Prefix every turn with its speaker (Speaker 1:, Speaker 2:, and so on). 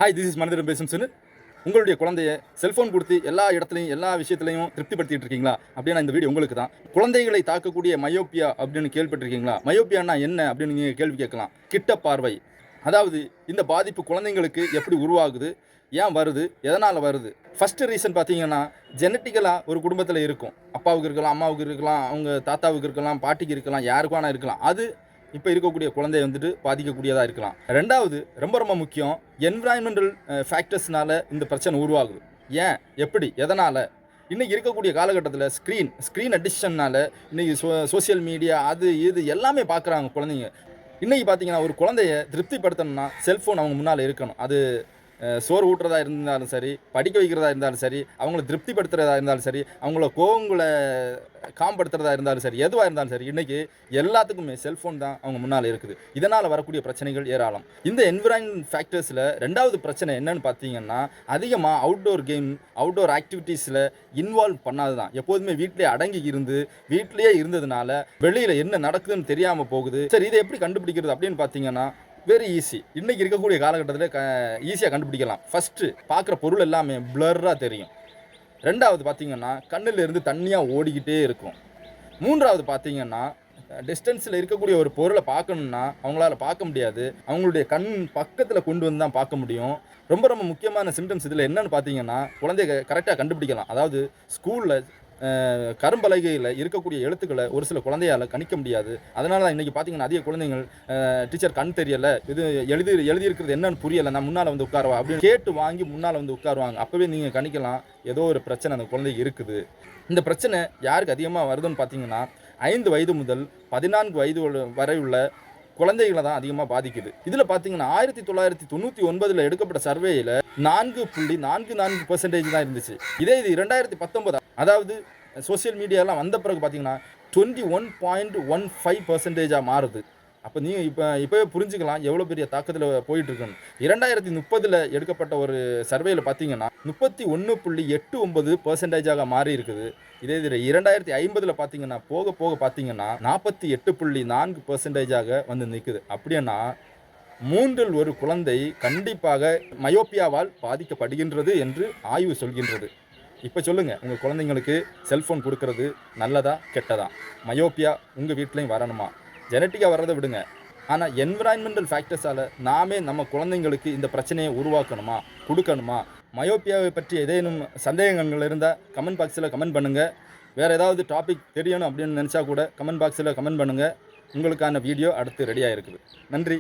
Speaker 1: Hi, this is மனிதரும் பேசும் சுனில். உங்களுடைய குழந்தைய செல்ஃபோன் கொடுத்து எல்லா இடத்துலையும் எல்லா விஷயத்துலையும் திருப்திப்படுத்திட்டு இருக்கீங்களா? அப்படின்னா இந்த வீடியோ உங்களுக்கு தான். குழந்தைகளை தாக்கக்கூடிய மயோப்பியா அப்படின்னு கேள்விப்பட்டிருக்கீங்களா? மயோப்பியானா என்ன அப்படின்னு நீங்கள் கேள்வி கேட்கலாம். கிட்ட பார்வை. அதாவது இந்த பாதிப்பு குழந்தைங்களுக்கு எப்படி உருவாகுது, ஏன் வருது, எதனால் வருது? ஃபஸ்ட்டு ரீசன் பார்த்தீங்கன்னா, ஜெனட்டிக்கலாக ஒரு குடும்பத்தில் இருக்கும். அப்பாவுக்கு இருக்கலாம், அம்மாவுக்கு இருக்கலாம், அவங்க தாத்தாவுக்கு இருக்கலாம், பாட்டிக்கு இருக்கலாம், யாருக்கும் வேணா இருக்கலாம். அது இப்போ இருக்கக்கூடிய குழந்தைய வந்துட்டு பாதிக்கக்கூடியதாக இருக்கலாம். ரெண்டாவது ரொம்ப ரொம்ப முக்கியம், என்விரான்மெண்டல் ஃபேக்டர்ஸ்னால இந்த பிரச்சனை உருவாகுது. ஏன், எப்படி, எதனால்? இன்றைக்கி இருக்கக்கூடிய காலகட்டத்தில் ஸ்க்ரீன் அடிக்ஷன்னால் இன்றைக்கி சோசியல் மீடியா அது இது எல்லாமே பார்க்குறாங்க குழந்தைங்க. இன்றைக்கி பார்த்தீங்கன்னா, ஒரு குழந்தைய திருப்திப்படுத்தணும்னா செல்ஃபோன் அவங்க முன்னால் இருக்கணும். அது சோறு ஊட்டுறதா இருந்தாலும் சரி, படிக்க வைக்கிறதா இருந்தாலும் சரி, அவங்கள திருப்திப்படுத்துகிறதா இருந்தாலும் சரி, அவங்கள கோவங்களை காம்படுத்துறதா இருந்தாலும் சரி, எதுவாக இருந்தாலும் சரி, இன்றைக்கி எல்லாத்துக்குமே செல்ஃபோன் தான் அவங்க முன்னால் இருக்குது. இதனால் வரக்கூடிய பிரச்சனைகள் ஏராளம். இந்த என்விரான்மெண்ட் ஃபேக்டர்ஸில் ரெண்டாவது பிரச்சனை என்னன்னு பார்த்தீங்கன்னா, அதிகமாக அவுட்டோர் கேம், அவுட்டோர் ஆக்டிவிட்டீஸில் இன்வால்வ் பண்ணாது தான். எப்போதுமே வீட்டிலே அடங்கி இருந்து வீட்டிலேயே இருந்ததுனால வெளியில் என்ன நடக்குதுன்னு தெரியாமல் போகுது. சரி, இதை எப்படி கண்டுபிடிக்கிறது அப்படின்னு பார்த்தீங்கன்னா, வெரி ஈஸி. இன்றைக்கி இருக்கக்கூடிய காலகட்டத்தில் ஈஸியாக கண்டுபிடிக்கலாம். ஃபஸ்ட்டு பார்க்குற பொருள் எல்லாமே பிளர்ராக தெரியும். ரெண்டாவது பார்த்தீங்கன்னா, கண்ணில் இருந்து தண்ணியாக ஓடிக்கிட்டே இருக்கும். மூன்றாவது பார்த்தீங்கன்னா, டிஸ்டன்ஸில் இருக்கக்கூடிய ஒரு பொருளை பார்க்கணுன்னா அவங்களால பார்க்க முடியாது. அவங்களுடைய கண் பக்கத்தில் கொண்டு வந்து தான் பார்க்க முடியும். ரொம்ப ரொம்ப முக்கியமான சிம்டம்ஸ் இதில் என்னென்னு பார்த்தீங்கன்னா, குழந்தைய கரெக்டாக கண்டுபிடிக்கலாம். அதாவது ஸ்கூலில் கரும்பலகையில் இருக்கக்கூடிய எழுத்துக்களை ஒரு சில குழந்தையால் கணிக்க முடியாது. அதனால தான் இன்றைக்கி பார்த்தீங்கன்னா, அதிக குழந்தைகள் டீச்சர் கண் தெரியலை, இது எழுதியிருக்கிறது என்னன்னு புரியலை, நான் முன்னால் வந்து உட்காருவா அப்படின்னு கேட்டு வாங்கி முன்னால் வந்து உட்காருவாங்க. அப்போவே நீங்கள் கணிக்கலாம் ஏதோ ஒரு பிரச்சனை அந்த குழந்தைக்கு இருக்குது. இந்த பிரச்சனை யாருக்கு அதிகமாக வருதுன்னு பார்த்தீங்கன்னா, 5 வயது முதல் 14 வயது வரை உள்ள குழந்தைகளை தான் அதிகமாக பாதிக்குது. இதில் பார்த்தீங்கன்னா 1999 எடுக்கப்பட்ட சர்வேயில் 4.44% தான் இருந்துச்சு. இதே இது 2019, அதாவது சோசியல் மீடியாலாம் வந்த பிறகு பார்த்தீங்கன்னா 21.15% மாறுது. அப்போ நீங்கள் இப்போவே புரிஞ்சுக்கலாம் எவ்வளோ பெரிய தாக்கத்தில் போயிட்டுருக்குன்னு. 2030 எடுக்கப்பட்ட ஒரு சர்வேயில் பார்த்தீங்கன்னா 31.89% மாறி இருக்குது. இதே இது 2050 பார்த்தீங்கன்னா போக போக பார்த்தீங்கன்னா 48.4% வந்து நிற்குது. அப்படின்னா 3இல் 1 குழந்தை கண்டிப்பாக மயோப்பியாவால் பாதிக்கப்படுகின்றது என்று ஆய்வு சொல்கின்றது. இப்போ சொல்லுங்கள், உங்கள் குழந்தைங்களுக்கு செல்ஃபோன் கொடுக்கறது நல்லதா கெட்டதா? மயோப்பியா உங்கள் வீட்லேயும் வரணுமா? ஜெனட்டிக்காக வர்றதை விடுங்க, ஆனால் என்விரான்மெண்டல் ஃபேக்டர்ஸால் நாமே நம்ம குழந்தைங்களுக்கு இந்த பிரச்சனையை உருவாக்கணுமா, கொடுக்கணுமா? மயோப்பியாவை பற்றி ஏதேனும் சந்தேகங்கள் இருந்தால் கமெண்ட் பாக்ஸில் கமெண்ட் பண்ணுங்கள். வேறு ஏதாவது டாபிக் தெரியணும் அப்படின்னு நினச்சா கூட கமெண்ட் பாக்ஸில் கமெண்ட் பண்ணுங்கள். உங்களுக்கான வீடியோ அடுத்து ரெடியாக இருக்குது. நன்றி.